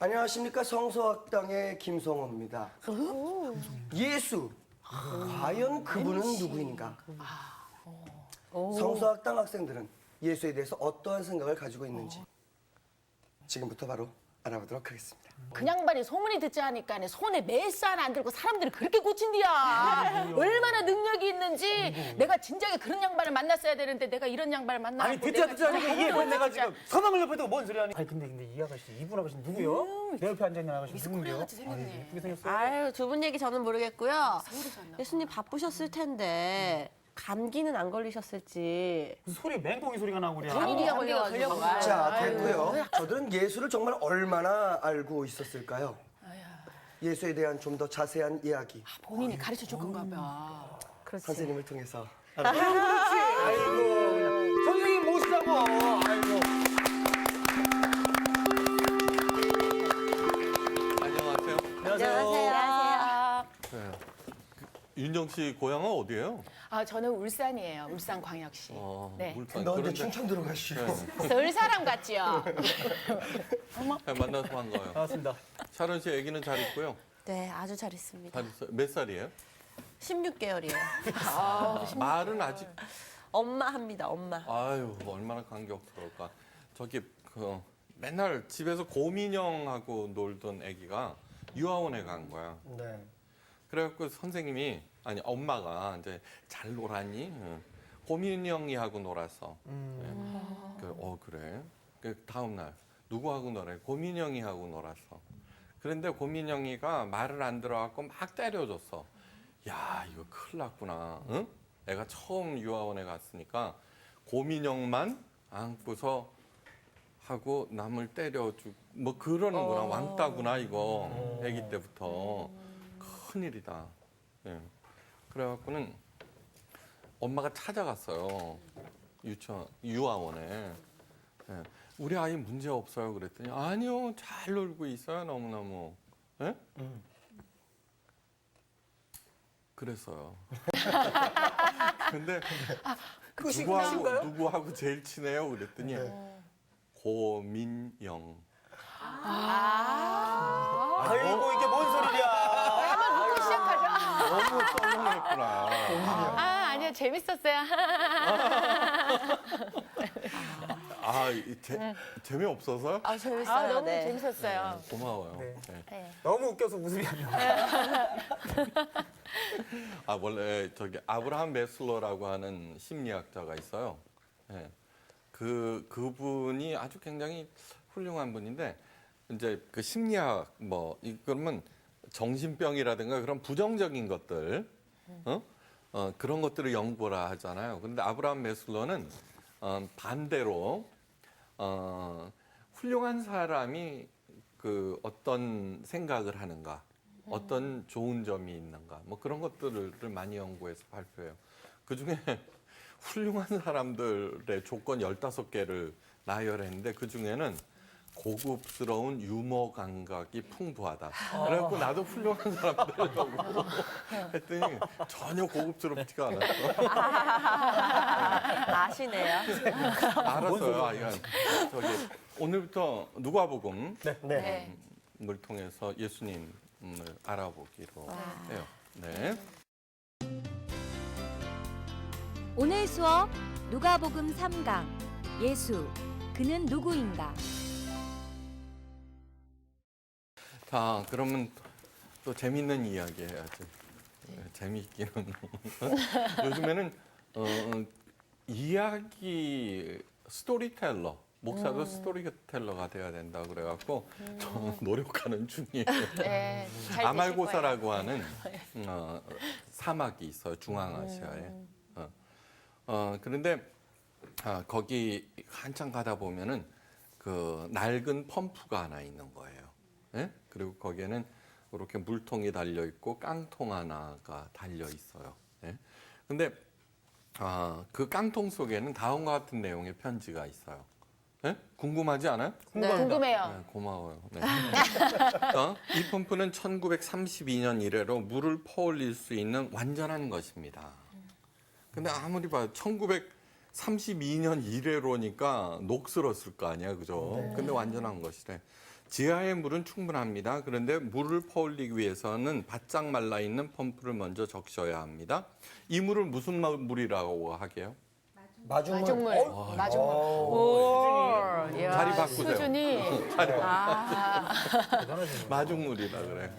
안녕하십니까, 성서학당의 김성호입니다. 예수, 과연 그분은 누구인가? 성서학당 학생들은 예수에 대해서 어떠한 생각을 가지고 있는지 지금부터 바로 알아보도록 하겠습니다. 그 양반이 소문이 듣지 하니까 손에 메스 하나 안 들고 사람들을 그렇게 고친디야. 얼마나 능력이 있는지. 내가 진작에 그런 양반을 만났어야 되는데 내가 이런 양반을 만나고. 아니 듣자 아니고 이해가 내가 지금 서방을 옆에 뭔 소리 하니? 아니 근데 이 아가씨 이분 아가씨 누구요? 내 옆에 앉아 있는 아가씨 누군데요? 같이 생겼네. 예쁘게 생겼어요. 아유, 두 분 얘기 저는 모르겠고요. 예수님 바쁘셨을 텐데 감기는 안 걸리셨을지. 무슨 소리 맹꽁이 소리가 나고 그래. 감기가 걸려가지고. 자, 됐고요. 저들은 예수를 정말 얼마나 알고 있었을까요? 예수에 대한 좀 더 자세한 이야기 본인이 가르쳐 줄 건가 봐. 그렇지. 선생님을 통해서 그렇지. 아이고 그냥 선생님 모시자고. 아이고. 안녕하세요. 안녕하세요. 네. 윤정 씨 고향은 어디예요? 아, 저는 울산이에요. 울산광역시. 네. 울산. 너 근데 그런데 충청도로 가시오. 서울 사람 같지요? 네, 만나서 반가워요. 반갑습니다. 샤론 씨 아기는 잘 있고요. 네, 아주 잘 있습니다. 잘 있어요. 몇 살이에요? 16개월이에요. 말은 아직. 엄마 합니다, 엄마. 아유, 얼마나 감격스러울까. 저기 맨날 집에서 고민형하고 놀던 아기가 유아원에 간 거야. 네. 그래갖고 선생님이 아니 엄마가 이제 잘 놀았니? 응. 고민형이하고 놀았어. 그래. 그 다음 날 누구하고 놀아? 고민형이하고 놀았어. 그런데 고민형이가 말을 안 들어갖고 막 때려줬어. 야, 이거 큰일 났구나. 응? 애가 처음 유아원에 갔으니까 고민형만 안고서 하고 남을 때려주고 뭐 그러는구나. 왕따구나 이거. 아기 때부터. 큰일이다. 예. 그래갖고는 엄마가 찾아갔어요. 유아원에. 예. 우리 아이 문제 없어요. 그랬더니 아니요, 잘 놀고 있어요. 너무너무. 예? 그랬어요. 근데 누구하고 제일 친해요? 그랬더니 고민영. 아이고 이게 뭔 소리야? 너무 썰렁했구나. 아, 아니요. 재밌었어요. 재미없어서요? 아, 재밌어요. 아, 너무 네. 재밌었어요. 고마워요. 네. 네. 너무 웃겨서 웃음이 안 나. 원래 저기 아브라함 메슬러라고 하는 심리학자가 있어요. 예. 그분이 아주 굉장히 훌륭한 분인데 이제 그 심리학 그러면 정신병이라든가 그런 부정적인 것들 그런 것들을 연구라 하잖아요. 그런데 아브라함 메슬러는 반대로 훌륭한 사람이 그 어떤 생각을 하는가, 어떤 좋은 점이 있는가, 뭐 그런 것들을 많이 연구해서 발표해요. 그 중에 훌륭한 사람들의 조건 15개를 나열했는데 그 중에는 고급스러운 유머 감각이 풍부하다. 그래갖고 나도 훌륭한 사람 되려고 했더니 전혀 고급스럽지가 않았어. 아시네요. 알았어요. 아이가 저기 오늘부터 누가복음 네. 을 통해서 예수님을 알아보기로 해요. 네. 오늘 수업 누가복음 3강 예수 그는 누구인가? 자, 그러면 또 재밌는 이야기 해야지. 재미있기는. 요즘에는 이야기 스토리텔러, 목사도 스토리텔러가 돼야 된다 그래갖고 저 노력하는 중이에요. 네. 잘 아말고사라고 하는 사막이 있어요, 중앙아시아에. 그런데 거기 한참 가다 보면은 그 낡은 펌프가 하나 있는 거예요. 예? 그리고 거기에는 이렇게 물통이 달려 있고 깡통 하나가 달려 있어요. 예? 근데 그 깡통 속에는 다음과 같은 내용의 편지가 있어요. 예? 궁금하지 않아요? 궁금해요. 네, 고마워요. 네. 이 펌프는 1932년 이래로 물을 퍼올릴 수 있는 완전한 것입니다. 근데 아무리 봐도 1932년 이래로니까 녹슬었을 거 아니야, 그죠? 근데 완전한 것이래. 지하의 물은 충분합니다. 그런데 물을 퍼올리기 위해서는 바짝 말라 있는 펌프를 먼저 적셔야 합니다. 이 물을 무슨 물이라고 하게요? 마중물. 마중물. 마중물. 오, 야, 자리 바꾸세요. 수준이. 대단하시네요. 마중물이라 그래.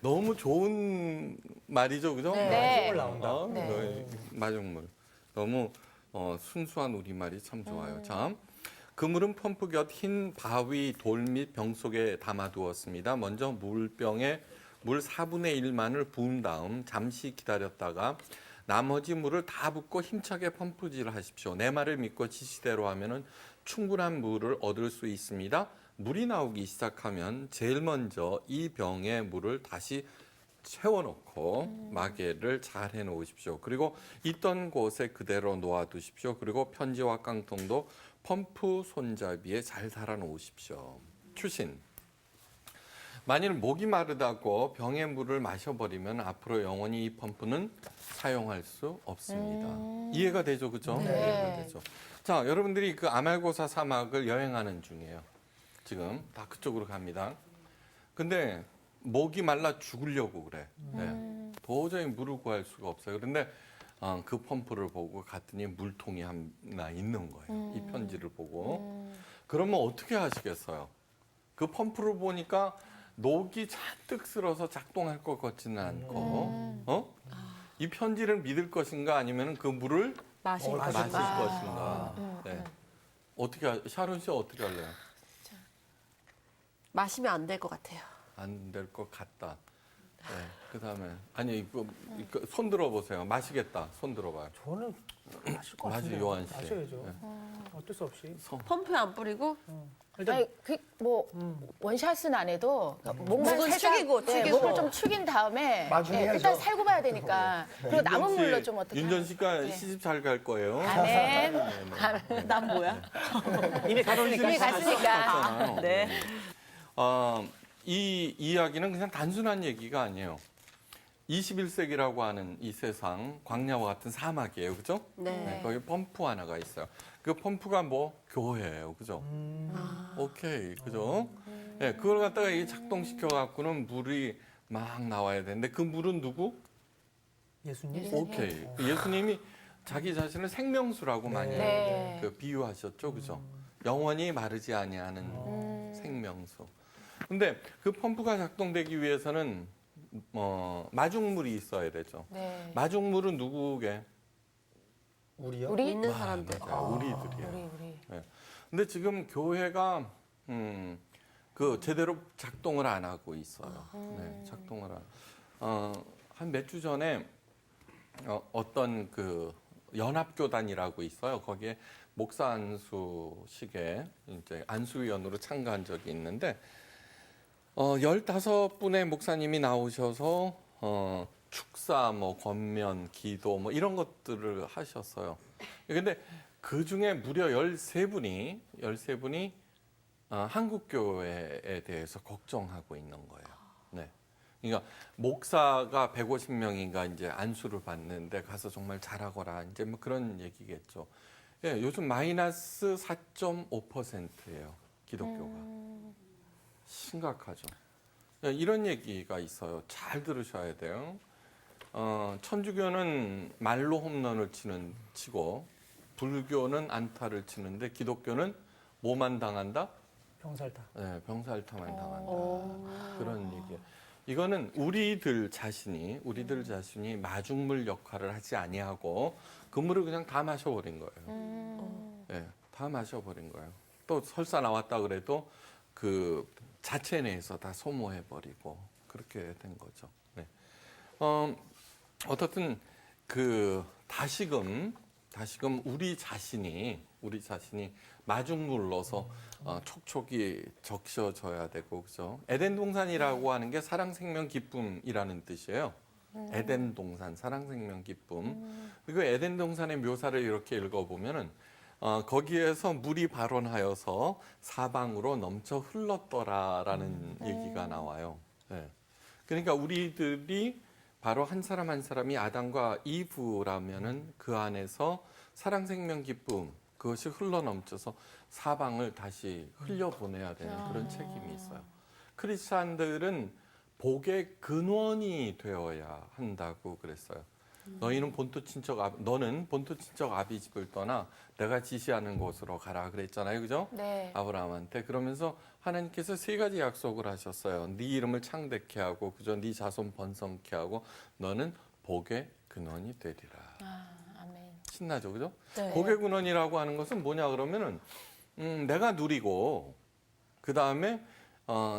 너무 좋은 말이죠, 그죠? 네. 물 나온다. 네. 마중물. 너무 순수한 우리말이 참 좋아요. 자, 그 물은 펌프 곁 흰 바위, 돌 및 병 속에 담아두었습니다. 먼저 물병에 물 4분의 1만을 부은 다음 잠시 기다렸다가 나머지 물을 다 붓고 힘차게 펌프질을 하십시오. 내 말을 믿고 지시대로 하면은 충분한 물을 얻을 수 있습니다. 물이 나오기 시작하면 제일 먼저 이 병에 물을 다시 채워놓고 마개를 잘 해놓으십시오. 그리고 있던 곳에 그대로 놓아두십시오. 그리고 편지와 깡통도 펌프 손잡이에 잘 달아놓으십시오. 추신. 만일 목이 마르다고 병에 물을 마셔버리면 앞으로 영원히 이 펌프는 사용할 수 없습니다. 이해가 되죠, 그죠? 네. 이해가 되죠. 자, 여러분들이 그 아말고사 사막을 여행하는 중이에요. 지금 다 그쪽으로 갑니다. 근데 목이 말라 죽으려고 그래. 네. 도저히 물을 구할 수가 없어요. 그런데 그 펌프를 보고 갔더니 물통이 하나 있는 거예요. 이 편지를 보고. 그러면 어떻게 하시겠어요? 그 펌프를 보니까 녹이 잔뜩 쓸어서 작동할 것 같지는 않고, 이 편지를 믿을 것인가 아니면 그 물을 마실 마실 것인가. 것인가. 네. 샤론 씨 어떻게 할래요? 마시면 안 될 것 같아요. 안 될 것 같다. 네. 그다음에 아니 이거 손 들어보세요. 마시겠다. 손 들어봐요. 저는 마실 것 마시, 같은데. 요한 씨. 마셔야죠. 네. 어쩔 수 없이. 펌프에 안 뿌리고 일단 아니, 원샷은 안 해도 목만 목은 살짝, 축이고, 네, 축이고. 목을 좀 축인 다음에 마중해야죠. 일단 살고 봐야 되니까. 그리고 남은 물로 좀 어떻게 윤전 씨가 네. 시집 잘 갈 거예요. 아멘. 난 뭐야? 이미 갔으니까. 이미 갔으니까. 갔잖아요. 네. 이 이야기는 그냥 단순한 얘기가 아니에요. 21세기라고 하는 이 세상 광야와 같은 사막이에요, 그죠? 네. 거기 펌프 하나가 있어요. 그 펌프가 교회예요, 그죠? 오케이, 그죠? 네, 그걸 갖다가 이 작동시켜 갖고는 물이 막 나와야 되는데 그 물은 누구? 예수님. 오케이. 예수님이 자기 자신을 생명수라고 많이 네. 비유하셨죠, 그죠? 영원히 마르지 아니하는 생명수. 근데 그 펌프가 작동되기 위해서는 마중물이 있어야 되죠. 네. 마중물은 누구게? 우리요? 우리? 있는 사람들. 맞아요. 우리들이에요. 우리. 근데 지금 교회가 제대로 작동을 안 하고 있어요. 네, 작동을 한 몇 주 전에 어떤 그 연합교단이라고 있어요. 거기에 목사 안수식에 이제 안수위원으로 참가한 적이 있는데 15분의 목사님이 나오셔서 축사, 권면, 기도 이런 것들을 하셨어요. 근데 그 중에 무려 13분이 한국 교회에 대해서 걱정하고 있는 거예요. 네. 그러니까 목사가 150명인가 이제 안수를 받는데 가서 정말 잘하거라 이제 그런 얘기겠죠. 예, 요즘 마이너스 4.5%예요. 기독교가. 심각하죠. 예, 이런 얘기가 있어요. 잘 들으셔야 돼요. 천주교는 말로 홈런을 치고 불교는 안타를 치는데 기독교는 뭐만 당한다? 병살타. 네, 병살타만 당한다. 그런 얘기예요. 이거는 우리들 자신이 마중물 역할을 하지 아니하고 그 물을 그냥 다 마셔버린 거예요. 네, 다 마셔버린 거예요. 또 설사 나왔다 그래도 그 자체 내에서 다 소모해버리고 그렇게 된 거죠. 네. 어떻든 그 다시금 우리 자신이 마중물로서 촉촉이 적셔져야 되고, 그죠? 에덴 동산이라고 하는 게 사랑, 생명, 기쁨이라는 뜻이에요. 에덴 동산, 사랑, 생명, 기쁨. 그리고 에덴 동산의 묘사를 이렇게 읽어보면은 거기에서 물이 발원하여서 사방으로 넘쳐 흘렀더라라는 얘기가 나와요. 네. 그러니까 우리들이 바로 한 사람 한 사람이 아담과 이브라면은 그 안에서 사랑, 생명, 기쁨 그것이 흘러넘쳐서 사방을 다시 흘려보내야 되는 그런 책임이 있어요. 크리스찬들은 복의 근원이 되어야 한다고 그랬어요. 너는 본토 친척 아비 집을 떠나 내가 지시하는 곳으로 가라 그랬잖아요, 그죠? 네. 아브라함한테. 그러면서 하나님께서 세 가지 약속을 하셨어요. 네 이름을 창대케 하고, 그죠? 네 자손 번성케 하고, 너는 복의 근원이 되리라. 아멘. 신나죠, 그죠? 네. 복의 근원이라고 하는 것은 뭐냐 그러면은 내가 누리고 그 다음에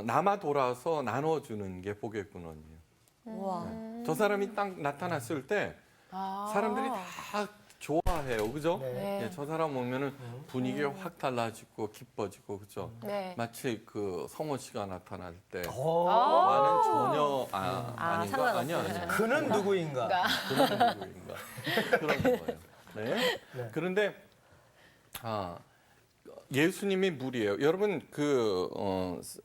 남아 돌아서 나눠주는 게 복의 근원이에요. 와. 저 사람이 딱 나타났을 때 사람들이 다 좋아해요, 그죠? 네. 예, 저 사람 오면은 분위기가 확 달라지고 기뻐지고, 그죠? 네. 마치 그 성호 씨가 나타날 때 어, 와는 전혀 아닌가? 상관없어요. 아니야. 그는 누구인가? 그런 누구인가? 그런 거예요. 네. 네. 그런데 예수님이 물이에요. 여러분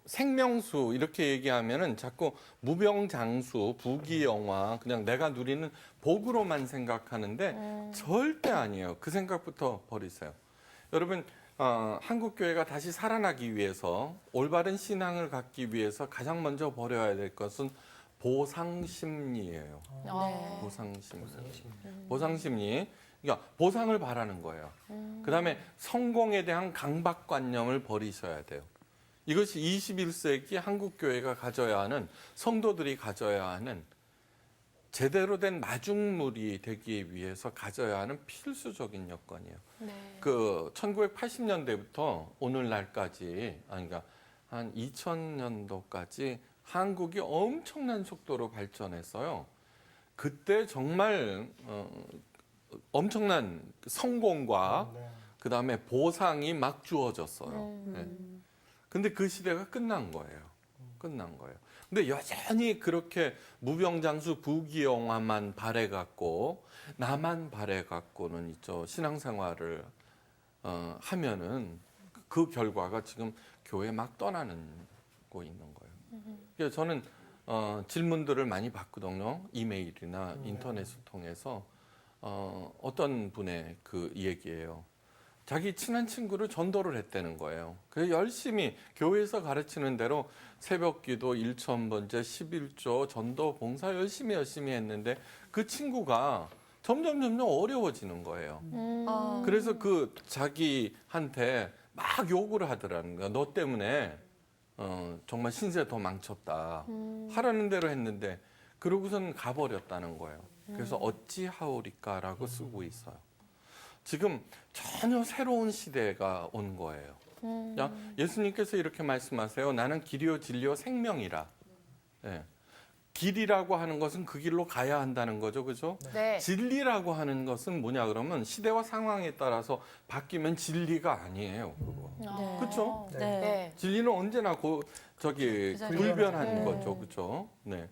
생명수 이렇게 얘기하면은 자꾸 무병장수, 부귀영화 그냥 내가 누리는 복으로만 생각하는데 절대 아니에요. 그 생각부터 버리세요. 여러분 한국 교회가 다시 살아나기 위해서 올바른 신앙을 갖기 위해서 가장 먼저 버려야 될 것은 보상심리예요. 네. 보상심리. 그러니까 보상을 바라는 거예요. 그다음에 성공에 대한 강박관념을 버리셔야 돼요. 이것이 21세기 한국 교회가 가져야 하는, 성도들이 가져야 하는 제대로 된 마중물이 되기 위해서 가져야 하는 필수적인 여건이에요. 네. 그 1980년대부터 오늘날까지, 그러니까 한 2000년도까지 한국이 엄청난 속도로 발전했어요. 그때 정말 엄청난 성공과 그다음에 보상이 막 주어졌어요. 네. 근데 그 시대가 끝난 거예요. 근데 여전히 그렇게 무병장수 부귀영화만 바래갖고 나만 바래갖고는 있죠. 신앙생활을 하면은 그 결과가 지금 교회 막 떠나고 있는 거예요. 그래서 저는 질문들을 많이 받거든요. 이메일이나 인터넷을 통해서. 어떤 분의 그 얘기예요. 자기 친한 친구를 전도를 했다는 거예요. 그래서 열심히 교회에서 가르치는 대로 새벽기도 1000번째 11조 전도 봉사 열심히 했는데 그 친구가 점점 어려워지는 거예요. 그래서 그 자기한테 막 욕을 하더라는 거야. 너 때문에 정말 신세 더 망쳤다. 하라는 대로 했는데 그러고선 가버렸다는 거예요. 그래서 어찌하오리까라고 쓰고 있어요. 지금 전혀 새로운 시대가 온 거예요. 예수님께서 이렇게 말씀하세요. 나는 길이요 진리요 생명이라. 네. 길이라고 하는 것은 그 길로 가야 한다는 거죠, 그죠? 네. 진리라고 하는 것은 뭐냐 그러면 시대와 상황에 따라서 바뀌면 진리가 아니에요, 그거. 그렇죠? 네. 네. 진리는 언제나 불변한 네. 거죠, 그렇죠? 네.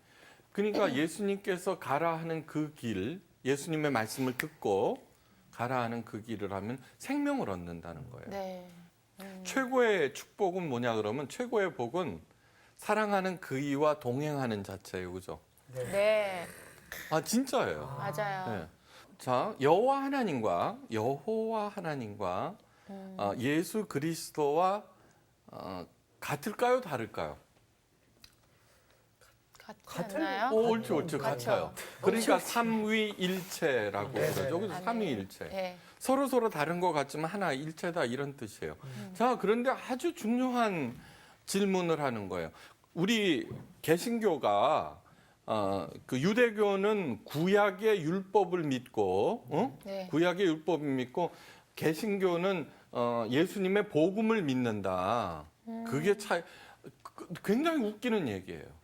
그러니까 예수님께서 가라 하는 그 길, 예수님의 말씀을 듣고 가라 하는 그 길을 하면 생명을 얻는다는 거예요. 네. 최고의 축복은 뭐냐 그러면 최고의 복은 사랑하는 그이와 동행하는 자체예요, 그죠? 네. 진짜예요. 맞아요. 네. 자, 여호와 하나님과 예수 그리스도와 같을까요, 다를까요? 같지 않나요? 옳죠. 같아요. 그러니까 삼위일체라고 그러죠. 그래서 삼위일체. 네. 서로 다른 것 같지만 하나 일체다 이런 뜻이에요. 자, 그런데 아주 중요한 질문을 하는 거예요. 우리 개신교가 그 유대교는 구약의 율법을 믿고, 네. 구약의 율법을 믿고 개신교는 예수님의 복음을 믿는다. 그게 굉장히 웃기는 얘기예요.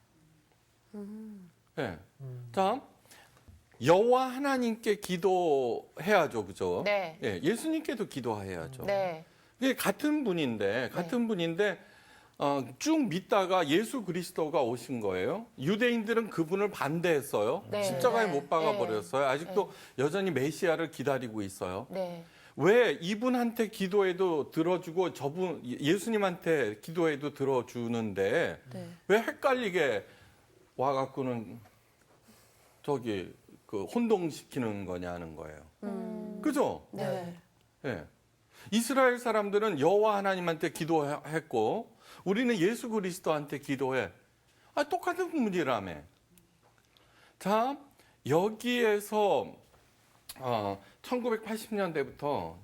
네. 자, 여호와 하나님께 기도해야죠, 그죠? 네. 예, 예수님께도 기도해야죠. 네. 이게 같은 분인데 쭉 믿다가 예수 그리스도가 오신 거예요. 유대인들은 그분을 반대했어요. 네. 십자가에 네. 못 박아 버렸어요. 아직도 여전히 메시아를 기다리고 있어요. 네. 왜 이분한테 기도해도 들어주고 예수님한테 기도해도 들어주는데 왜 헷갈리게 와갖고는 혼동시키는 거냐는 거예요. 그죠? 네. 예. 이스라엘 사람들은 여호와 하나님한테 기도했고 우리는 예수 그리스도한테 기도해. 아, 똑같은 문제라며. 자, 여기에서 1980년대부터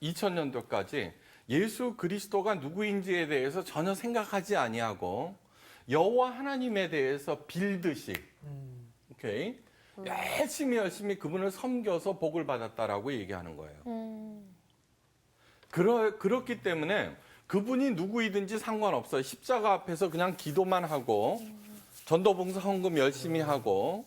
2000년도까지 예수 그리스도가 누구인지에 대해서 전혀 생각하지 아니하고 여호와 하나님에 대해서 빌듯이 오케이? 열심히 그분을 섬겨서 복을 받았다라고 얘기하는 거예요. 그렇기 때문에 그분이 누구이든지 상관없어요. 십자가 앞에서 그냥 기도만 하고 전도봉사 헌금 열심히 하고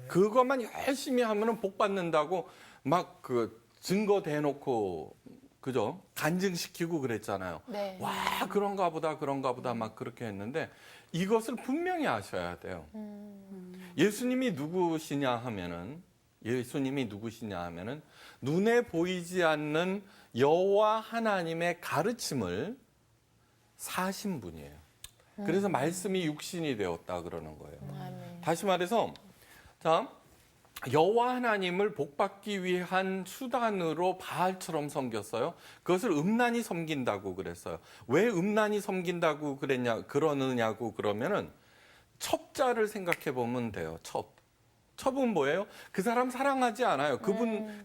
그것만 열심히 하면은 복 받는다고 막 그 증거 대놓고 그죠? 간증시키고 그랬잖아요. 네. 와, 그런가 보다 막 그렇게 했는데 이것을 분명히 아셔야 돼요. 예수님이 누구시냐 하면은 눈에 보이지 않는 여호와 하나님의 가르침을 사신 분이에요. 그래서 말씀이 육신이 되었다 그러는 거예요. 아멘. 다시 말해서 자, 여호와 하나님을 복받기 위한 수단으로 바알처럼 섬겼어요. 그것을 음란히 섬긴다고 그랬어요. 왜 음란히 섬긴다고 그러느냐고 그러면은 첩자를 생각해 보면 돼요. 첩은 뭐예요? 그 사람 사랑하지 않아요.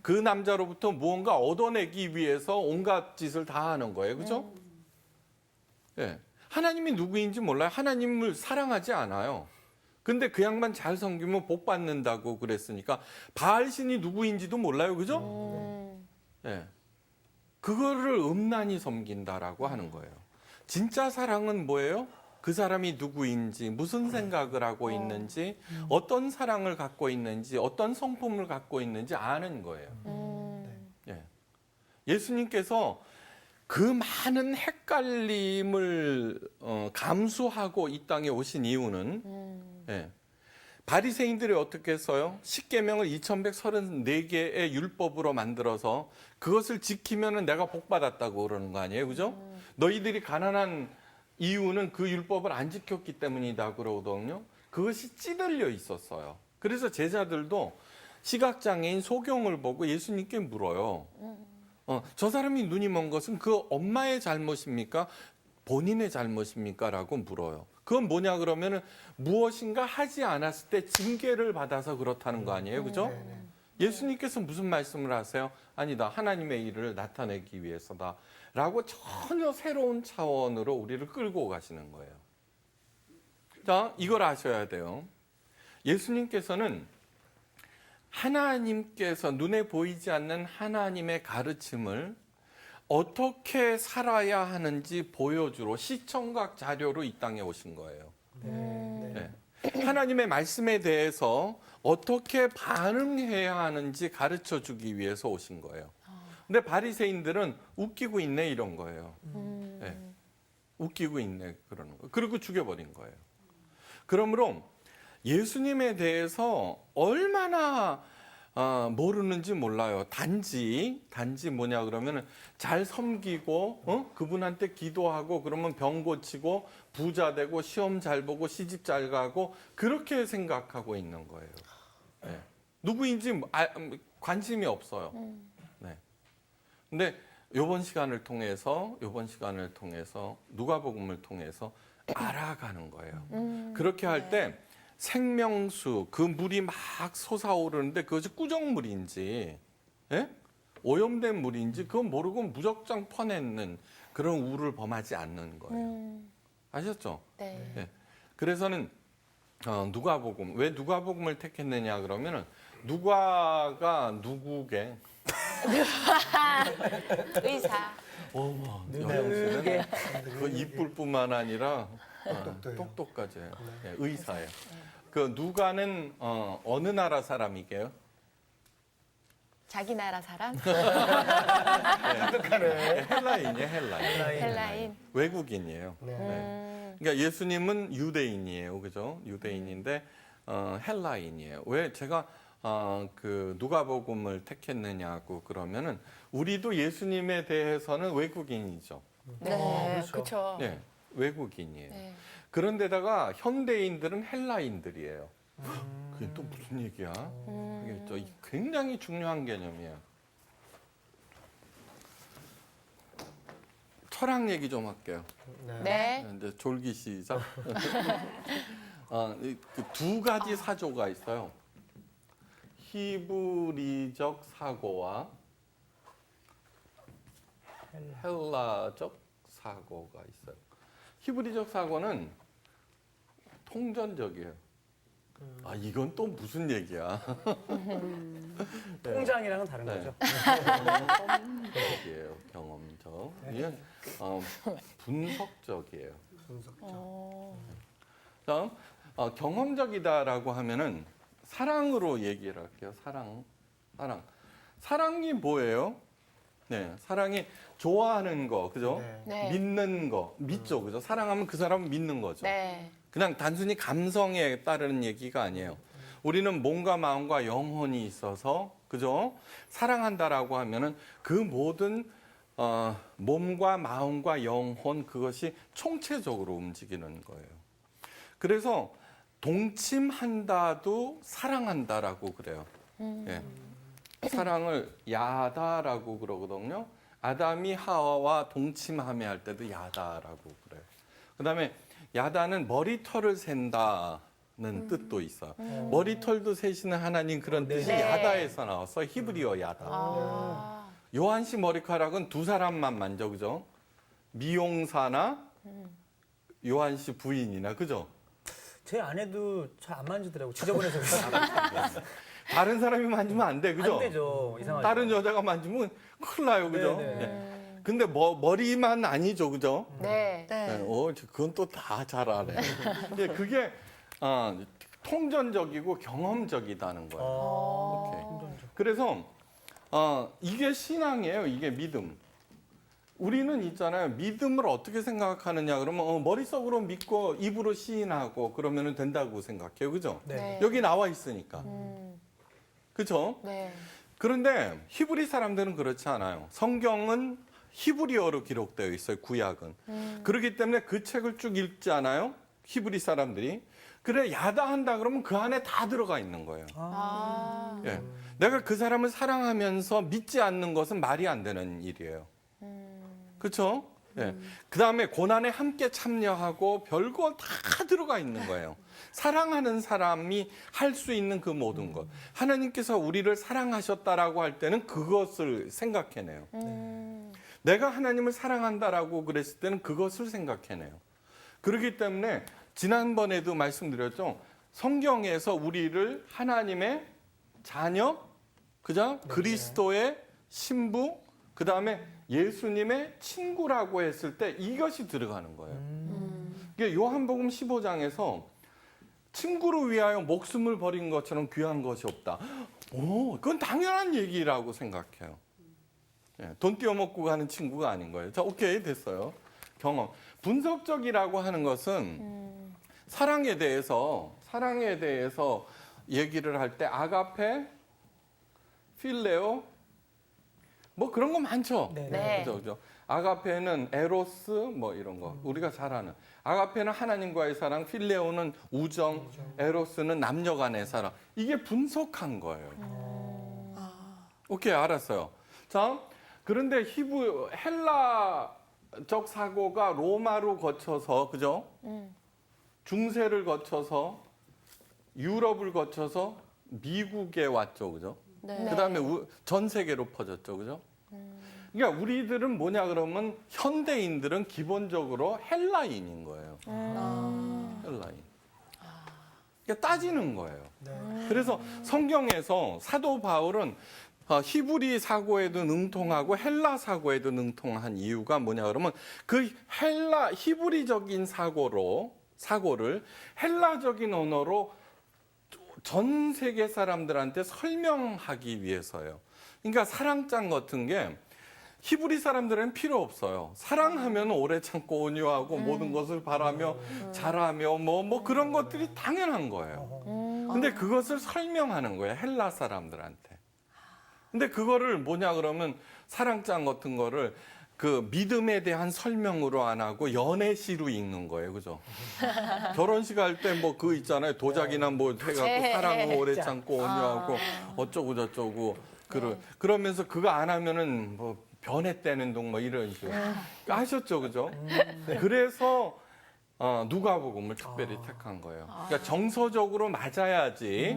그 남자로부터 무언가 얻어내기 위해서 온갖 짓을 다 하는 거예요. 그죠? 예. 하나님이 누구인지 몰라요. 하나님을 사랑하지 않아요. 근데 그 양반 잘 섬기면 복 받는다고 그랬으니까 바알신이 누구인지도 몰라요. 그죠? 예. 그거를 음란히 섬긴다라고 하는 거예요. 진짜 사랑은 뭐예요? 그 사람이 누구인지, 무슨 생각을 하고 있는지, 어떤 사랑을 갖고 있는지, 어떤 성품을 갖고 있는지 아는 거예요. 예. 예수님께서 그 많은 헷갈림을 감수하고 이 땅에 오신 이유는 예. 바리새인들이 어떻게 했어요? 십계명을 2134개의 율법으로 만들어서 그것을 지키면은 내가 복 받았다고 그러는 거 아니에요, 그죠? 너희들이 가난한 이유는 그 율법을 안 지켰기 때문이다 그러거든요. 그것이 찌들려 있었어요. 그래서 제자들도 시각장애인 소경을 보고 예수님께 물어요. 저 사람이 눈이 먼 것은 그 엄마의 잘못입니까? 본인의 잘못입니까? 라고 물어요. 그건 뭐냐 그러면은 무엇인가 하지 않았을 때 징계를 받아서 그렇다는 거 아니에요, 그죠? 예수님께서 무슨 말씀을 하세요? 아니다, 하나님의 일을 나타내기 위해서다. 라고 전혀 새로운 차원으로 우리를 끌고 가시는 거예요. 자, 이걸 아셔야 돼요. 예수님께서는 하나님께서 눈에 보이지 않는 하나님의 가르침을 어떻게 살아야 하는지 보여주러 시청각 자료로 이 땅에 오신 거예요. 네. 하나님의 말씀에 대해서 어떻게 반응해야 하는지 가르쳐 주기 위해서 오신 거예요. 근데 바리새인들은 웃기고 있네 이런 거예요. 네. 웃기고 있네 그러는 거예요. 그리고 죽여버린 거예요. 그러므로 예수님에 대해서 얼마나 모르는지 몰라요. 단지 뭐냐 그러면은 잘 섬기고 그분한테 기도하고 그러면 병 고치고 부자 되고 시험 잘 보고 시집 잘 가고 그렇게 생각하고 있는 거예요. 네. 누구인지 관심이 없어요. 네. 근데 요번 시간을 통해서 누가복음을 통해서 알아가는 거예요. 그렇게 할 때 생명수, 그 물이 막 솟아오르는데 그것이 꾸정물인지 예? 오염된 물인지 그건 모르고 무작정 퍼내는 그런 우를 범하지 않는 거예요. 아셨죠? 네. 예. 그래서는 누가복음, 왜 누가복음을 택했느냐 그러면은 누가가 누구게? 의사. 여영 씨는 그 이쁠 뿐만 아니라 똑똑해요. 똑똑까지 해요. 예, 의사예요. 그 누가는 어느 나라 사람이게요? 자기 나라 사람? 헬라인이에요, 헬라인. 헬라인. 외국인이에요. 네. 그러니까 예수님은 유대인이에요, 그죠? 유대인인데 헬라인이에요. 왜 제가 그 누가복음을 택했느냐고 그러면은 우리도 예수님에 대해서는 외국인이죠. 네, 그렇죠. 네, 외국인이에요. 네. 그런데다가 현대인들은 헬라인들이에요. 그게 또 무슨 얘기야? 그게 굉장히 중요한 개념이에요. 철학 얘기 좀 할게요. 네. 이제 졸기 시작. 그 두 가지 사조가 있어요. 히브리적 사고와 헬라적 사고가 있어요. 히브리적 사고는 통전적이에요. 아, 이건 또 무슨 얘기야? 통장이랑은 다른 네. 거죠. 경험적이에요. 경험적. 이건 분석적이에요. 다음 경험적이다라고 하면은 사랑으로 얘기를 할게요. 사랑이 뭐예요? 네, 사랑이 좋아하는 거, 그죠? 네. 믿는 거, 믿죠, 그죠? 사랑하면 그 사람은 믿는 거죠. 네. 그냥 단순히 감성에 따르는 얘기가 아니에요. 우리는 몸과 마음과 영혼이 있어서, 그죠? 사랑한다라고 하면은 그 모든 몸과 마음과 영혼 그것이 총체적으로 움직이는 거예요. 그래서 동침한다도 사랑한다라고 그래요. 예. 사랑을 야다라고 그러거든요. 아담이 하와와 동침하며 할 때도 야다라고 그래요. 그다음에 야다는 머리털을 센다는 뜻도 있어요. 머리털도 세시는 하나님 그런 뜻이 네. 야다에서 나와서 히브리어 야다. 요한 씨 머리카락은 두 사람만 만져, 그죠? 미용사나 요한 씨 부인이나, 그죠? 제 아내도 잘 안 만지더라고. 지저분해서. 다른 사람이 만지면 안 돼, 그죠? 안 되죠. 이상하죠. 다른 여자가 만지면 큰일 나요, 그죠? 네, 네. 네. 근데 머리만 아니죠, 그죠? 네. 네, 그건 또 다 잘 알아요. 근데 그게 통전적이고 경험적이다는 거예요. 오케이. 그래서 이게 신앙이에요. 이게 믿음. 우리는 있잖아요. 믿음을 어떻게 생각하느냐 그러면 머릿속으로 믿고 입으로 시인하고 그러면 된다고 생각해요. 그죠? 네. 여기 나와 있으니까. 그죠? 네. 그런데 히브리 사람들은 그렇지 않아요. 성경은 히브리어로 기록되어 있어요. 구약은. 그렇기 때문에 그 책을 쭉 읽지 않아요. 히브리 사람들이. 그래 야다한다 그러면 그 안에 다 들어가 있는 거예요. 예. 내가 그 사람을 사랑하면서 믿지 않는 것은 말이 안 되는 일이에요. 그렇죠? 예. 그다음에 고난에 함께 참여하고 별거 다 들어가 있는 거예요. 사랑하는 사람이 할 수 있는 그 모든 것. 하나님께서 우리를 사랑하셨다라고 할 때는 그것을 생각해내요. 내가 하나님을 사랑한다라고 그랬을 때는 그것을 생각해내요. 그렇기 때문에 지난번에도 말씀드렸죠. 성경에서 우리를 하나님의 자녀, 그죠? 그리스도의 신부, 그 다음에 예수님의 친구라고 했을 때 이것이 들어가는 거예요. 이게 요한복음 15장에서 친구를 위하여 목숨을 버린 것처럼 귀한 것이 없다. 그건 당연한 얘기라고 생각해요. 예, 돈 띄어먹고 가는 친구가 아닌 거예요. 자, 오케이, 됐어요. 경험. 분석적이라고 하는 것은 사랑에 대해서 얘기를 할 때 아가페, 필레오, 뭐 그런 거 많죠. 네. 그죠. 아가페는 에로스 뭐 이런 거 우리가 잘 아는. 아가페는 하나님과의 사랑, 필레오는 우정, 에로스는 남녀 간의 사랑. 이게 분석한 거예요. 오케이, 알았어요. 자, 그런데 헬라적 사고가 로마로 거쳐서, 그죠? 중세를 거쳐서 유럽을 거쳐서 미국에 왔죠, 그죠? 네. 그다음에 전 세계로 퍼졌죠, 그죠? 그러니까 우리들은 뭐냐 그러면 현대인들은 기본적으로 헬라인인 거예요. 헬라인. 그러니까 따지는 거예요. 그래서 성경에서 사도 바울은 히브리 사고에도 능통하고 헬라 사고에도 능통한 이유가 뭐냐 그러면 그 히브리적인 사고를 헬라적인 언어로 전 세계 사람들한테 설명하기 위해서요. 그러니까 사랑장 같은 게 히브리 사람들은 필요 없어요. 사랑하면 오래 참고 온유하고 모든 것을 바라며 잘하며 뭐 그런 것들이 당연한 거예요. 근데 그것을 설명하는 거예요. 헬라 사람들한테. 근데 그거를 뭐냐 그러면 사랑장 같은 거를 그 믿음에 대한 설명으로 안 하고 연애시로 읽는 거예요. 그죠? 결혼식 할 때 뭐 그 있잖아요. 도자기나 뭐 해갖고 사랑을 오래 참고 온유하고 어쩌고 저쩌고 그러면서 그거 안 하면은 뭐 변해 떼는 동 뭐 이런 식으로 하셨죠, 그죠? 그래서 누가복음을 특별히 택한 거예요. 그러니까 정서적으로 맞아야지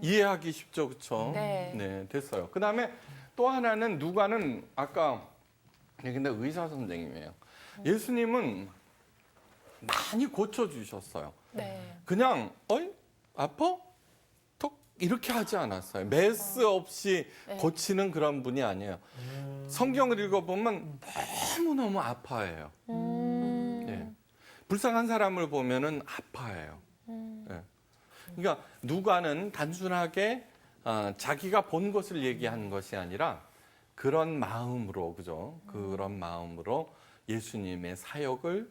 이해하기 쉽죠, 그렇죠? 네. 됐어요. 그다음에 또 하나는 누가는 아까 근데 의사 선생님이에요. 예수님은 많이 고쳐주셨어요. 네. 그냥 어이 아파? 톡 이렇게 하지 않았어요. 메스 없이 고치는 그런 분이 아니에요. 성경을 읽어보면 너무너무 아파해요. 예. 불쌍한 사람을 보면은 아파해요. 예. 그러니까 누가는 단순하게 자기가 본 것을 얘기하는 것이 아니라 그런 마음으로, 그죠? 그런 마음으로 예수님의 사역을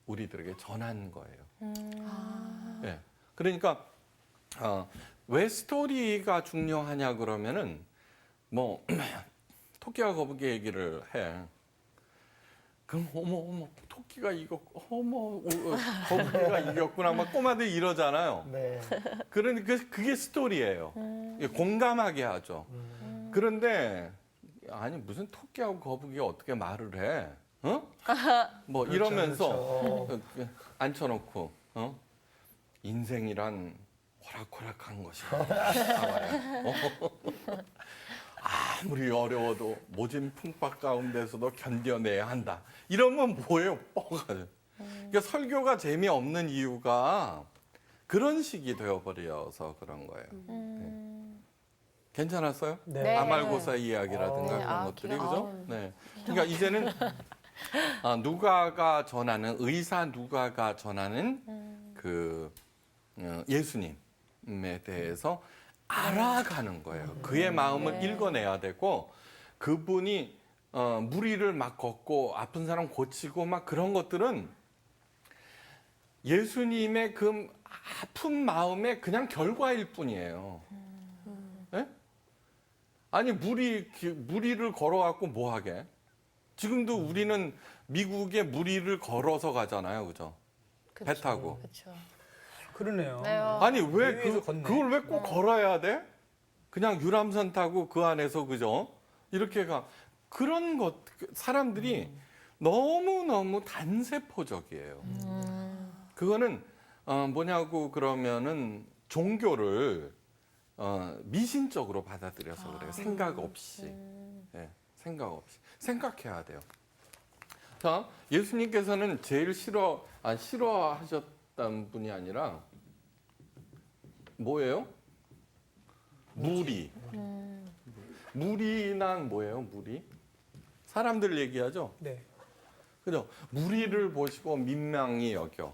우리들에게 전한 거예요. 예. 그러니까 왜 스토리가 중요하냐 그러면은 뭐 토끼와 거북이 얘기를 해. 그럼 어머 토끼가 이겼고 거북이가 이겼구나 막 꼬마들이 이러잖아요. 네. 그러니까 그게 스토리예요. 공감하게 하죠. 그런데 아니 무슨 토끼하고 거북이가 어떻게 말을 해? 어? 뭐 그렇죠, 이러면서 앉혀놓고 인생이란 호락호락한 것이다. 아무리 어려워도 모진 풍파 가운데서도 견뎌내야 한다. 이러면 뭐예요? 뻐가지고. 그러니까 설교가 재미없는 이유가 그런 식이 되어버려서 그런 거예요. 네. 괜찮았어요? 네. 아말고사 이야기라든가 그런 것들이 그죠? 네. 그러니까 이제는 누가가 전하는 의사 누가가 전하는 그 예수님에 대해서 알아가는 거예요. 그의 마음을 읽어내야 되고 그분이 무리를 막 걷고 아픈 사람 고치고 막 그런 것들은 예수님의 그 아픈 마음의 그냥 결과일 뿐이에요. 네? 아니 무리를 걸어갖고 뭐 하게? 지금도 우리는 미국에 무리를 걸어서 가잖아요, 그죠? 배 타고. 그렇죠. 그러네요. 아니 왜 위에서 걷네. 그걸 왜 꼭 걸어야 돼? 그냥 유람선 타고 그 안에서 그죠? 이렇게 가 그런 것 사람들이 너무 단세포적이에요. 그거는 뭐냐고 그러면은 종교를 미신적으로 받아들여서 그래요. 생각 없이. 예, 생각 없이. 생각해야 돼요. 자, 예수님께서는 제일 싫어하셨던 분이 아니라 뭐예요? 무리. 무리란 뭐예요? 무리? 사람들 얘기하죠? 네. 그죠? 무리를 보시고 민망히 여겨.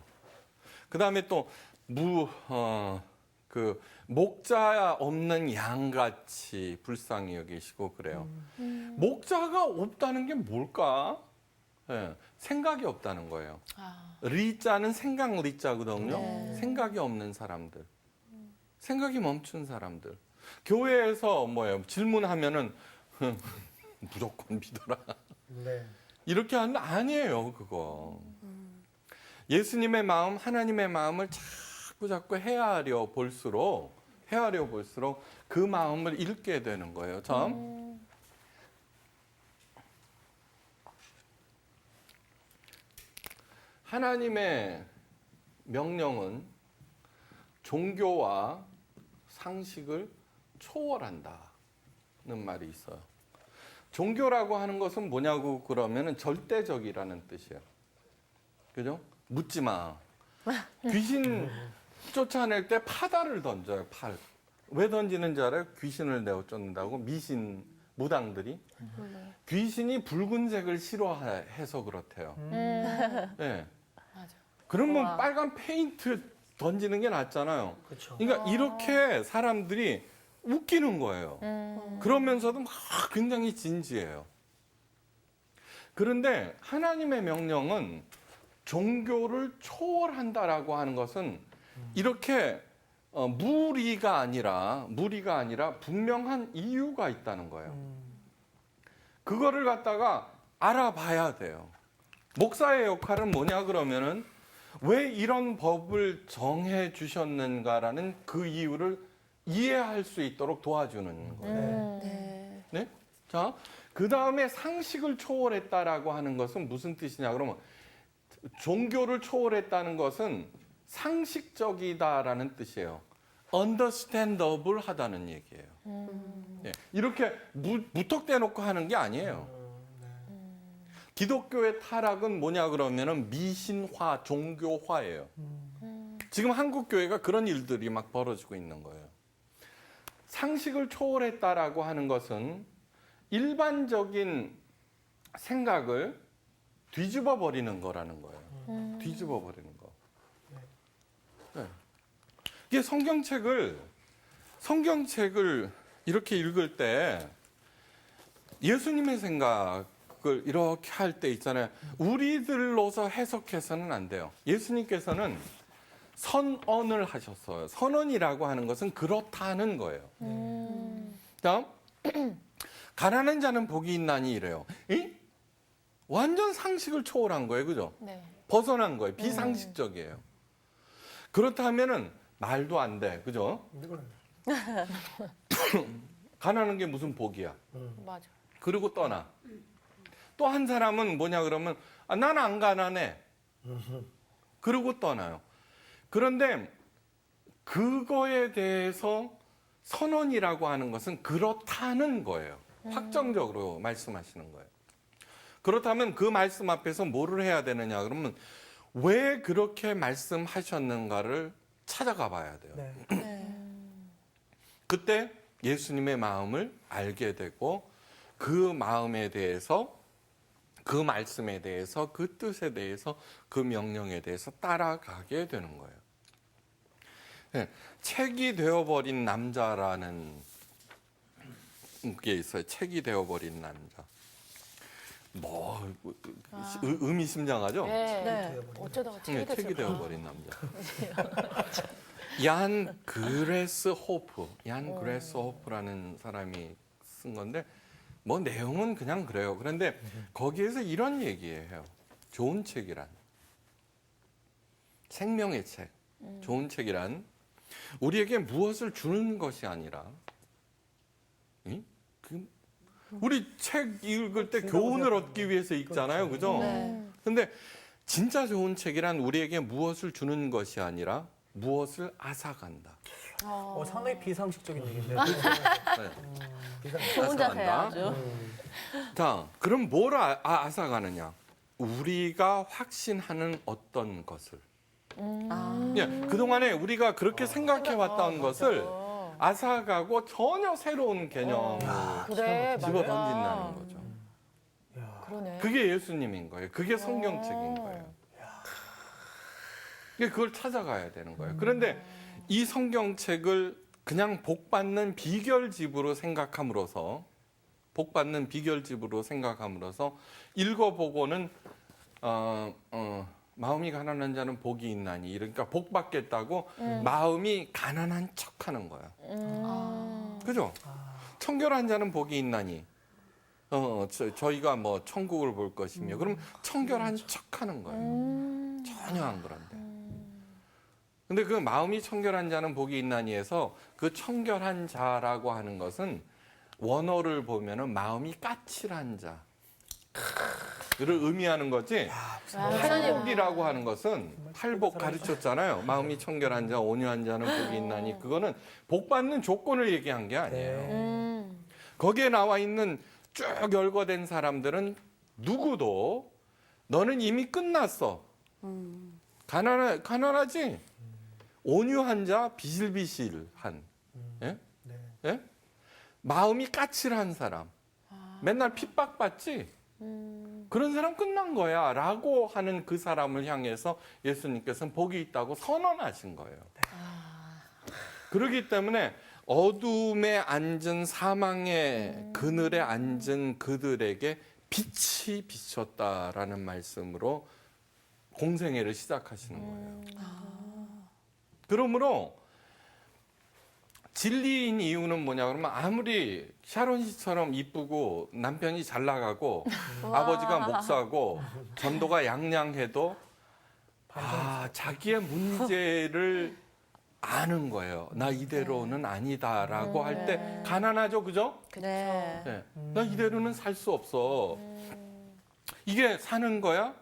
그 다음에 또 목자 없는 양같이 불쌍히 여기시고 그래요. 목자가 없다는 게 뭘까? 네, 생각이 없다는 거예요. 리자는 생각 리자거든요. 생각이 없는 사람들. 생각이 멈춘 사람들. 교회에서 뭐예요? 질문하면은 무조건 믿어라. 네. 이렇게 하는 아니에요, 그거. 예수님의 마음, 하나님의 마음을 자꾸 헤아려 볼수록 그 마음을 읽게 되는 거예요. 참. 하나님의 명령은 종교와 상식을 초월한다는 말이 있어요. 종교라고 하는 것은 뭐냐고 그러면은 절대적이라는 뜻이에요. 그죠? 묻지 마. 귀신 쫓아낼 때 파다를 던져요. 팔. 왜 던지는지 알아요? 귀신을 내어 쫓는다고 미신 무당들이. 귀신이 붉은색을 싫어해서 그렇대요. 네. 그러면 빨간 페인트 던지는 게 낫잖아요. 그렇죠. 그러니까 이렇게 사람들이 웃기는 거예요. 그러면서도 막 굉장히 진지해요. 그런데 하나님의 명령은 종교를 초월한다라고 하는 것은 이렇게 무리가 아니라 분명한 이유가 있다는 거예요. 그거를 갖다가 알아봐야 돼요. 목사의 역할은 뭐냐 그러면은 왜 이런 법을 정해 주셨는가라는 그 이유를 이해할 수 있도록 도와주는 거예요. 네. 네? 자, 그 다음에 상식을 초월했다라고 하는 것은 무슨 뜻이냐 그러면 종교를 초월했다는 것은 상식적이다라는 뜻이에요. understandable 하다는 얘기예요. 예, 이렇게 무턱대 놓고 하는 게 아니에요. 기독교의 타락은 뭐냐 그러면은 미신화, 종교화예요. 지금 한국 교회가 그런 일들이 막 벌어지고 있는 거예요. 상식을 초월했다라고 하는 것은 일반적인 생각을 뒤집어 버리는 거라는 거예요. 뒤집어 버리는 거. 네. 이게 성경책을 이렇게 읽을 때 예수님의 생각을 이렇게 할 때 있잖아요. 우리들로서 해석해서는 안 돼요. 예수님께서는 선언을 하셨어요. 선언이라고 하는 것은 그렇다는 거예요. 다음 가난한 자는 복이 있나니 이래요. 완전 상식을 초월한 거예요. 그죠? 네. 벗어난 거예요. 비상식적이에요. 그렇다면은 말도 안 돼. 그죠? 가난한 게 무슨 복이야. 맞아. 그리고 떠나. 또 한 사람은 뭐냐 그러면 난 안 가난해. 그리고 떠나요. 그런데 그거에 대해서 선언이라고 하는 것은 그렇다는 거예요. 확정적으로 말씀하시는 거예요. 그렇다면 그 말씀 앞에서 뭐를 해야 되느냐 그러면 왜 그렇게 말씀하셨는가를 찾아가 봐야 돼요. 그때 예수님의 마음을 알게 되고 그 마음에 대해서 그 말씀에 대해서 그 뜻에 대해서 그 명령에 대해서 따라가게 되는 거예요. 네, 책이 되어버린 남자라는 게 있어요. 책이 되어버린 남자. 의미심장하죠? 네. 어쩌다가 네, 책이 책이 됐을까? 되어버린 남자. 얀 그레스 호프라는 사람이 쓴 건데 뭐 내용은 그냥 그래요. 그런데 거기에서 이런 얘기예요. 좋은 책이란 생명의 책, 좋은 책이란 우리에게 무엇을 주는 것이 아니라 우리 책 읽을 때 교훈을 얻기 위해서 읽잖아요. 그죠? 근데 진짜 좋은 책이란 우리에게 무엇을 주는 것이 아니라 무엇을 앗아간다. 상당히 비상식적인 얘기인데. 좋은 자세야 앗아간다. 아주. 자, 그럼 뭘 앗아가느냐? 우리가 확신하는 어떤 것을. 그동안에 우리가 그렇게 생각해왔던 것을 앗아가고 전혀 새로운 개념을 그래, 집어 맞아. 던진다는 거죠. 그러네. 그게 예수님인 거예요. 그게 성경책인 거예요. 그걸 찾아가야 되는 거예요. 그런데 이 성경책을 그냥 복받는 비결집으로 생각함으로써 읽어보고는 마음이 가난한 자는 복이 있나니 그러니까 복 받겠다고 마음이 가난한 척하는 거야. 그죠? 청결한 자는 복이 있나니 저희가 뭐 천국을 볼 것이며 그럼 청결한 척하는 거예요. 전혀 안 그런데. 근데 그 마음이 청결한 자는 복이 있나니에서 그 청결한 자라고 하는 것은 원어를 보면은 마음이 까칠한 자를 의미하는 거지. 탈복이라고 하는 것은 탈복 가르쳤잖아요. 마음이 청결한 자, 온유한 자는 복이 있나니 그거는 복 받는 조건을 얘기한 게 아니에요. 거기에 나와 있는 쭉 열거된 사람들은 누구도 너는 이미 끝났어. 가난하지? 온유한 자, 비실비실한. 예? 예? 마음이 까칠한 사람. 맨날 핍박받지? 그런 사람 끝난 거야. 라고 하는 그 사람을 향해서 예수님께서는 복이 있다고 선언하신 거예요. 그렇기 때문에 어둠에 앉은 사망의 그늘에 앉은 그들에게 빛이 비쳤다라는 말씀으로 공생애를 시작하시는 거예요. 그러므로 진리인 이유는 뭐냐 그러면 아무리 샤론 씨처럼 이쁘고 남편이 잘 나가고 아버지가 목사고 전도가 양양해도 자기의 문제를 아는 거예요. 나 이대로는 아니다라고 할 때 가난하죠, 그죠? 네. 네. 나 이대로는 살 수 없어. 이게 사는 거야?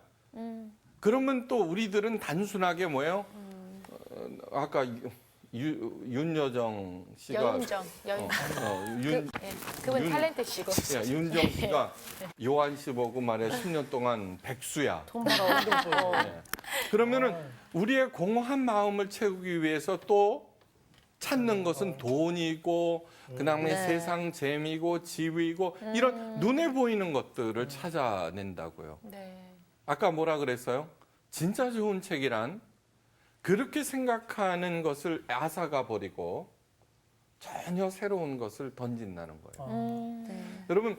그러면 또 우리들은 단순하게 뭐예요? 아까 윤여정 씨가 여윤정. 예, 그분 탤런트 씨고. 윤정 씨가 요한 씨 보고 말해 10년 동안 백수야. 돈 벌어. 네. 그러면은 우리의 공허한 마음을 채우기 위해서 또 찾는 것은 돈이고 그다음에 네. 세상 재미고 지위고 이런 눈에 보이는 것들을 찾아낸다고요. 네. 아까 뭐라 그랬어요? 진짜 좋은 책이란 그렇게 생각하는 것을 앗아가 버리고 전혀 새로운 것을 던진다는 거예요. 네. 여러분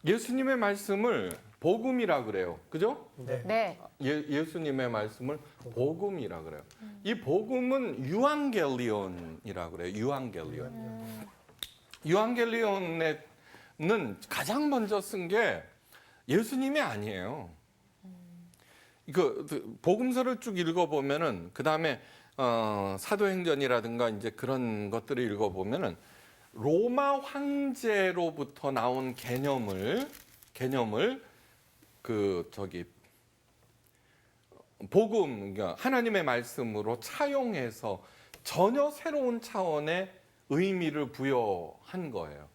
예수님의 말씀을 복음이라 그래요. 그죠? 네. 예수님의 말씀을 복음이라 그래요. 이 복음은 유앙겔리온이라 그래요. 유앙겔리온. 유앙겔리온에는 가장 먼저 쓴 게 예수님이 아니에요. 그 복음서를 쭉 읽어보면은 그 다음에 사도행전이라든가 이제 그런 것들을 읽어보면은 로마 황제로부터 나온 개념을 복음, 그러니까 하나님의 말씀으로 차용해서 전혀 새로운 차원의 의미를 부여한 거예요.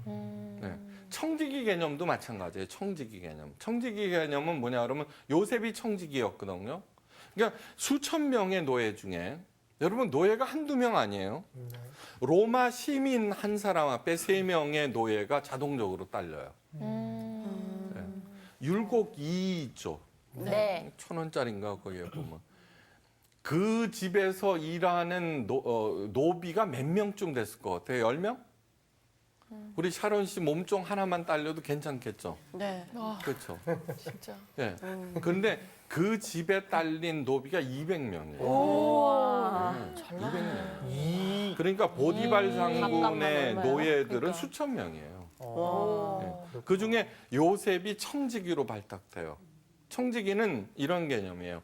네. 청지기 개념도 마찬가지예요. 청지기 개념. 청지기 개념은 뭐냐 그러면 요셉이 청지기였거든요. 그러니까 수천 명의 노예 중에 여러분 노예가 한두 명 아니에요. 로마 시민 한 사람 앞에 3명의 노예가 자동적으로 딸려요. 네. 율곡 2조. 네. 1,000원짜리인가 거기에 보면. 그 집에서 일하는 노비가 몇 명쯤 됐을 것 같아요? 10명? 우리 샤론 씨 몸종 하나만 딸려도 괜찮겠죠? 네. 그렇죠. 진짜. 네. 그런데 그 집에 딸린 노비가 200명이에요. 우와. 200명. 그러니까 보디발 상군의 얼마나? 노예들은 그러니까. 수천 명이에요. 오. 그 중에 요셉이 청지기로 발탁돼요. 청지기는 이런 개념이에요.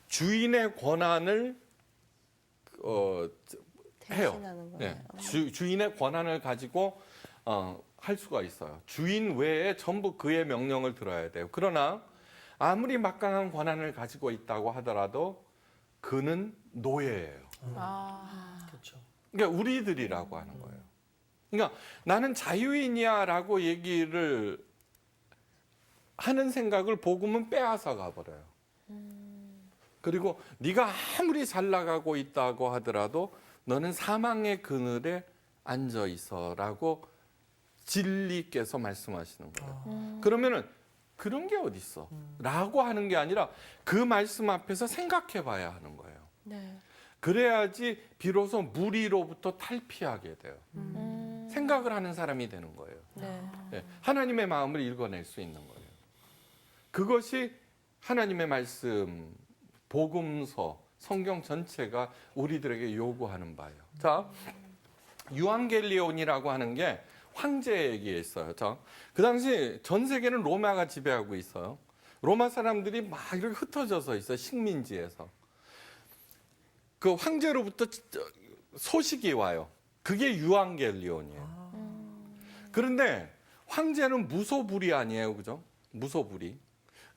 주인의 권한을 해요. 대신하는 거예요. 네. 주인의 권한을 가지고 할 수가 있어요. 주인 외에 전부 그의 명령을 들어야 돼요. 그러나 아무리 막강한 권한을 가지고 있다고 하더라도 그는 노예예요. 그렇죠. 그러니까 우리들이라고 하는 거예요. 그러니까 나는 자유인이야라고 얘기를 하는 생각을 복음은 빼앗아 가버려요. 그리고 네가 아무리 잘 나가고 있다고 하더라도 너는 사망의 그늘에 앉아 있어라고 진리께서 말씀하시는 거예요. 그러면은 그런 게 어디 있어? 라고 하는 게 아니라 그 말씀 앞에서 생각해 봐야 하는 거예요. 네. 그래야지 비로소 무리로부터 탈피하게 돼요. 생각을 하는 사람이 되는 거예요. 네. 네, 하나님의 마음을 읽어낼 수 있는 거예요. 그것이 하나님의 말씀, 복음서, 성경 전체가 우리들에게 요구하는 바예요. 자, 유앙겔리온이라고 하는 게 황제 얘기에 있어요. 자, 그 당시 전 세계는 로마가 지배하고 있어요. 로마 사람들이 막 이렇게 흩어져서 있어요. 식민지에서. 그 황제로부터 소식이 와요. 그게 유앙겔리온이에요. 그런데 황제는 무소불위 아니에요. 그죠? 무소불위.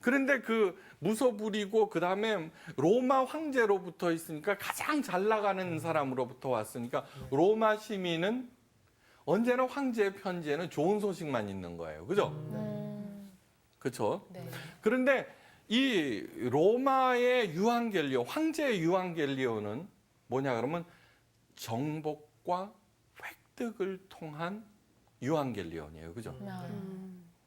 그런데 그 무소불위고 그다음에 로마 황제로부터 있으니까 가장 잘 나가는 사람으로부터 왔으니까 로마 시민은 언제나 황제의 편지에는 좋은 소식만 있는 거예요. 그죠? 그렇죠? 네. 그런데 이 로마의 유앙겔리온, 황제의 유앙겔리온은 뭐냐 그러면 정복과 획득을 통한 유앙겔리온이에요. 그죠?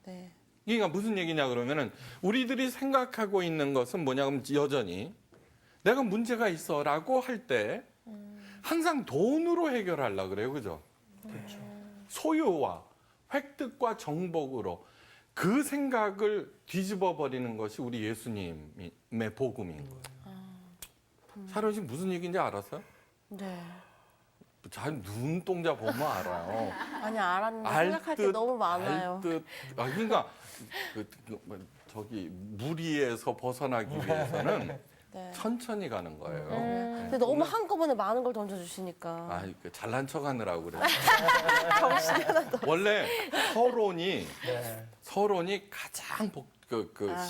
네. 이게 무슨 얘기냐 그러면은 우리들이 생각하고 있는 것은 뭐냐 그러면 여전히 내가 문제가 있어라고 할 때 항상 돈으로 해결하려고 그래요. 그죠? 소유와 획득과 정복으로 그 생각을 뒤집어 버리는 것이 우리 예수님의 복음인 거예요. 샤론 씨 무슨 얘기인지 알았어요? 네. 잘 눈동자 보면 알아요. 아니 알았는데 알 생각할 게 듯, 너무 많아요. 알 듯. 그러니까 저기 무리에서 벗어나기 위해서는 천천히 가는 거예요. 근데 너무 한꺼번에 많은 걸 던져주시니까. 아, 그 잘난 척하느라고 그래요. 원래 서론이 가장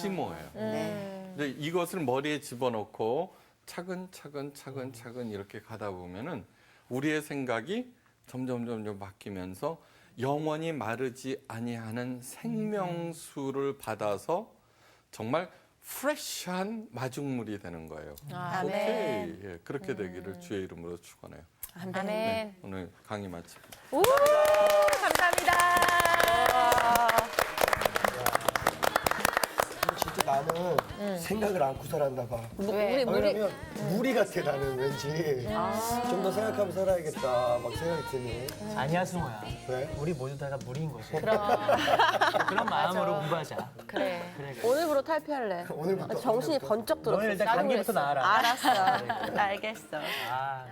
심오해요. 근데 이것을 머리에 집어넣고 차근차근 이렇게 가다 보면은 우리의 생각이 점점 바뀌면서 영원히 마르지 아니하는 생명수를 받아서 정말 프레시한 마중물이 되는 거예요. 오케이. 예, 그렇게 되기를 주의 이름으로 축원해요. 아멘. 네, 오늘 강의 마칩니다. 오, 감사합니다. 진짜 나는 생각을 안고 살았나 봐. 왜? 왜냐면 무리 같아 나는 왠지. 좀 더 생각하면 살아야겠다 막 생각이 드네. 아니야 승호야. 왜? 우리 모두 다가 무리인 거지. 그럼. 그런 마음으로 공부하자. 그래. 그래. 오늘부로 탈피할래. 오늘부터. 정신이 번쩍 들었어. 너는 일단 나도 감기부터 그랬어. 나아라. 알았어. 알겠어. 아.